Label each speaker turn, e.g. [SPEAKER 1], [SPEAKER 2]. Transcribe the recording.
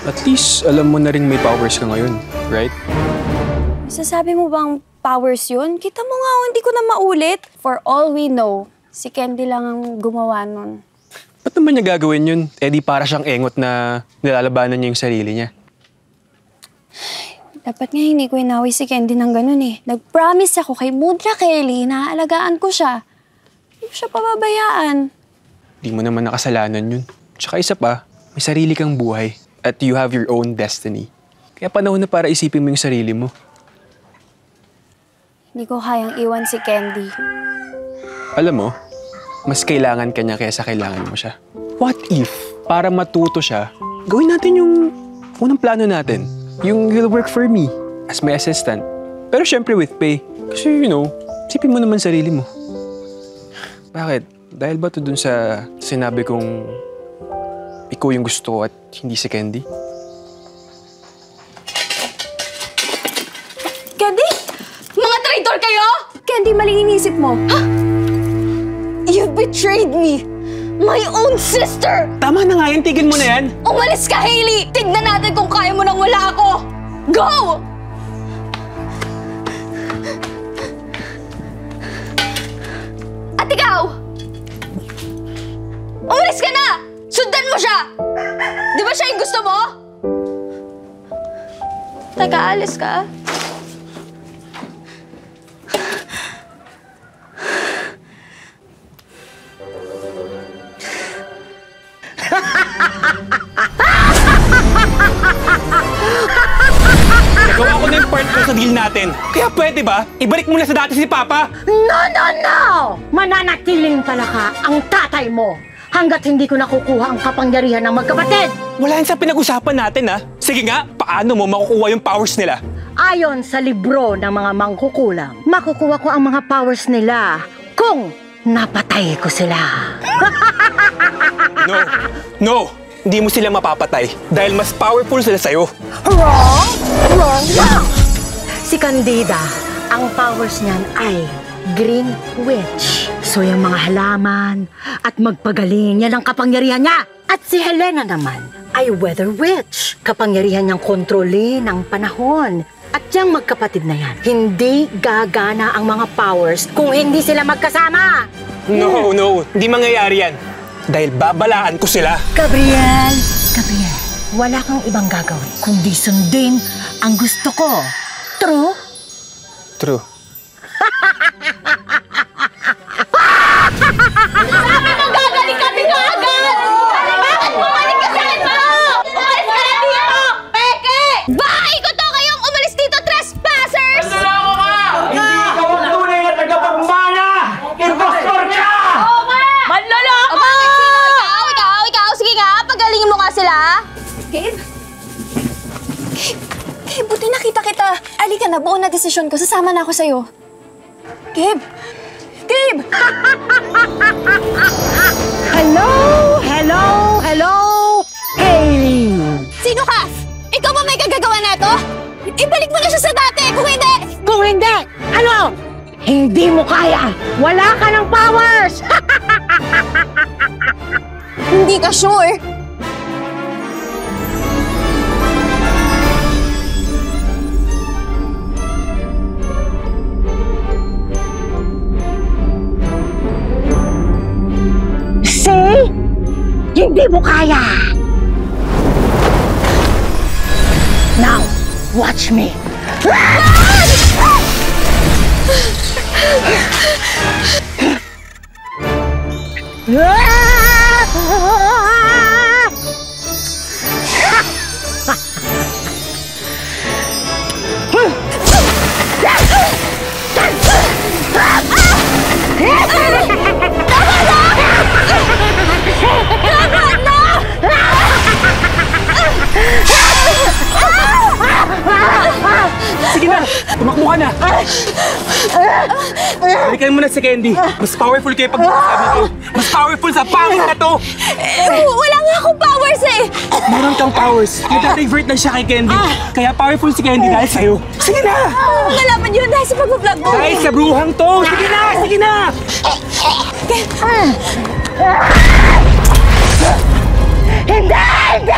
[SPEAKER 1] At least, alam mo na rin may powers ka ngayon, right?
[SPEAKER 2] Masasabi mo bang powers yun? Kita mo nga, hindi ko na maulit. For all we know, si Candy lang ang gumawa nun.
[SPEAKER 1] Ba't naman niya gagawin yun? Eh di para siyang engot na nilalabanan niya yung sarili niya.
[SPEAKER 2] Dapat nga hindi ko inawi si Candy ng ganun eh. Nag-promise ako kay Mudra Kelly na aalagaan ko siya. Hindi ko siya pababayaan.
[SPEAKER 1] Di mo naman nakasalanan yun. Tsaka isa pa, may sarili kang buhay. At you have your own destiny. Kaya panahon na para isipin mo yung sarili mo.
[SPEAKER 2] Hindi ko kayang iwan si Candy.
[SPEAKER 1] Alam mo, mas kailangan ka niya kaysa kailangan mo siya. What if, para matuto siya, gawin natin yung unang plano natin. Yung he'll work for me as my assistant. Pero syempre with pay. Kasi you know, isipin mo naman sarili mo. Bakit? Dahil ba to dun sa sinabi kong ikaw yung gusto ko at hindi si Candy?
[SPEAKER 2] Candy? Mga traitor kayo? Candy, maling inisip mo. Huh? You betrayed me! My own sister!
[SPEAKER 1] Tama na nga yan, tigil mo na yan!
[SPEAKER 2] Umalis ka, Hailey! Tignan natin kung kaya mo nang wala ako! Go! At ikaw! Umalis ka na! Sundan mo siya! Di ba siya yung gusto mo? Teka, alis ka.
[SPEAKER 1] Nagawa ko na yung part ko sa deal natin. Kaya pwede ba? Ibalik mo na sa dati si Papa?
[SPEAKER 3] No, no, no! Mananatiling talaga ang tatay mo hanggat hindi ko nakukuha ang kapangyarihan ng magkapatid.
[SPEAKER 1] Wala yan sa pinag-usapan natin, ha? Sige nga, paano mo makukuha yung powers nila?
[SPEAKER 3] Ayon sa libro ng mga mangkukulam, makukuha ko ang mga powers nila kung napatay ko sila.
[SPEAKER 1] No, no! Hindi mo sila mapapatay dahil mas powerful sila sa'yo.
[SPEAKER 3] Wrong! Wrong! Wrong! Si Candida, ang powers niyan ay Green Witch. So yung mga halaman at magpagaling yan ang kapangyarihan niya. At si Helena naman ay Weather Witch. Kapangyarihan niyang kontrolin ang panahon. At yung magkapatid na yan, hindi gagana ang mga powers kung hindi sila magkasama.
[SPEAKER 1] No, no. Hindi mangyayari yan. Dahil babalaan ko sila.
[SPEAKER 3] Gabriel! Gabriel, wala kang ibang gagawin kundi sundin ang gusto ko. True?
[SPEAKER 1] True.
[SPEAKER 2] Sabi mo gagaling kami kaagad! Bakit bumalik ka sa akin mo? Umalis ka na dito! Peke! Bahay ko to kayong umalis dito, trespassers!
[SPEAKER 4] Nalako ka! Hindi ikaw ang tunay na tagapagmana! Impostor ka!
[SPEAKER 2] Oo nga! Manloloko! Bakit sino? Ikaw? Sige nga, pagalingin mo nga sila. Gabe? Gabe, buti nakita kita. Alika na, buo na desisyon ko. Sasama na ako sa'yo. Gabe! Gabe!
[SPEAKER 3] Hello! Hello! Hello! Hey!
[SPEAKER 2] Sino ka? Ikaw ba may kagagawa na ito? Ibalik mo na siya sa dati, kung hindi!
[SPEAKER 3] Kung hindi, ano? Hindi mo kaya! Wala ka ng powers!
[SPEAKER 2] Hindi ka sure?
[SPEAKER 3] See? Hindi mo kaya! Now, watch me!
[SPEAKER 1] Sige na! Tumakbo ka na! Balikan mo na si Candy. Mas powerful kayo pag sabi ko. Mas powerful sa power na to!
[SPEAKER 2] Wala nga akong powers eh!
[SPEAKER 1] Meron kang powers. Nagka-divert na siya kay Candy. Kaya powerful si Candy dahil sa'yo. Sige na!
[SPEAKER 2] Nalaman yun dahil sa pag-vlog mo.
[SPEAKER 1] Dahil sa bruhang to! Sige na! Sige na!
[SPEAKER 3] Hindi! Hindi!